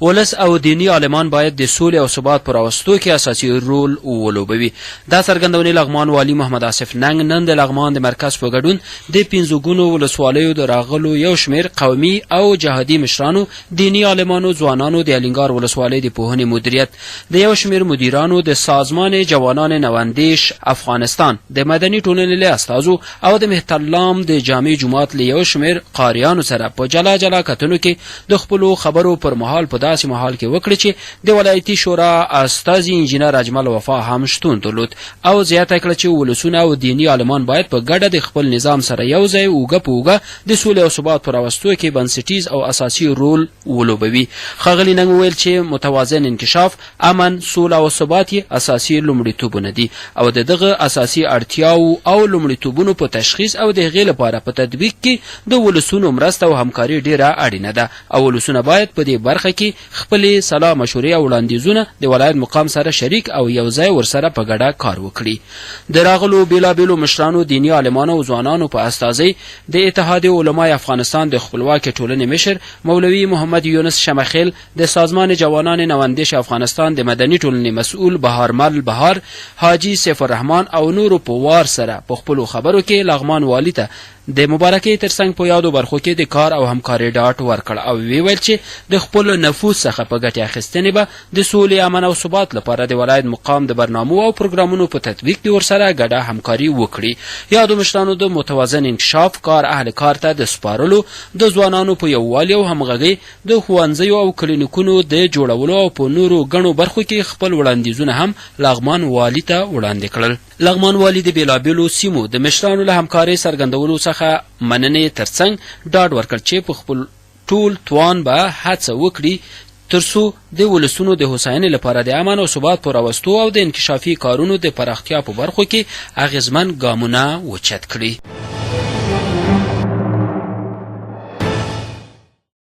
ولس او دینی عالمان باید د سولې او ثبات پر راوستو کې اساسي رول ولوبوي. دا څرګندونې لغمان والي محمد آصف ننګ نن د لغمان د مرکز په ګډون د 15 ګونو ولسوالیو د راغلو یو شمېر قومي او جهادي مشرانو، دینی عالمانو، ځوانانو، د الینګار ولسوالۍ د پوهنې مدیریت، د یو شمېر مدیرانو، د سازمان جوانان نواندیش افغانستان، د مدني ټولنې له استازو او د مهترلام د جامع جماعت له یو شمېر قاریانو سره په جلا جلا کتنو کې د خپلو خبرو پر مهال په داسې مهال کې وکړي چې د ولایتي شورا استازي انجینر اجمل وفا هم شتون درلود او زیاته کړه چې ولسونه او دینی عالمان باید په ګډه د خپل نظام سره یو ځای اوږه په اوږه د سولې او ثبات پر راوستو کې بنسټیز او اساسي رول ولوبوي. ښاغلي ننګ وویل چې متوازن انکشاف، امن، سوله او ثبات یې اساسي لومړیتوبونه دي او د دغه اساسي اړتیاو او لومړیتوبونو په تشخیص او د هغې لپاره په تطبیق کې د ولسونو مرسته او همکاري ډیره اړینه ده او ولسونه باید په دې برخه کې خپلې سلا مشورې او وړاندیزونه د ولایت مقام سره شریک او یو ځای ورسره په ګډه کار وکړي. د راغلو بیلابیلو مشرانو، دینی عالمانو او ځوانانو په استازۍ د اتحاد علمای افغانستان د خپلواکې ټولنې مشر مولوي محمد یونس شمخیل، د سازمان جوانان نواندیش افغانستان د مدني ټولنې مسؤل بهارمل بهار، حاجی سیف الرحمن او نورو په وار سره په خپلو خبرو کې لغمان والي ته د مبارکۍ ترڅنګ په یادو برخو کې د کار او همکارۍ ډاډ ورکړ او ویل چې د خپل نفوذ څخه په ګټې اخیستنې به د سولې، امن او ثبات لپاره د ولایت مقام د برنامو او پروګرامونو په تطبیق کې ورسره ګډه همکاري وکړي. یادو مشرانو د متوازن انکشاف کار اهل کار ته د سپارلو، د ځوانانو په یووالي او همغږۍ، د ښوونځیو او کلینیکونو د جوړولو او په نورو ګڼو برخو کې خپل وړاندیزونه هم لغمان والي ته وړاندې کړل. لغمان والي د بیلابیلو سیمو د مشرانو له همکارۍ څرګندولو څخه مننې ترڅنګ ډاډ ورکړ چې په خپل ټول توان به هڅه وکړي ترڅو د ولسونو د هوساینې لپاره د امن او ثبات پر راوستو او د انکشافي کارونو د پراختیا په برخو کې اغیزمن ګامونه اوچت کړي.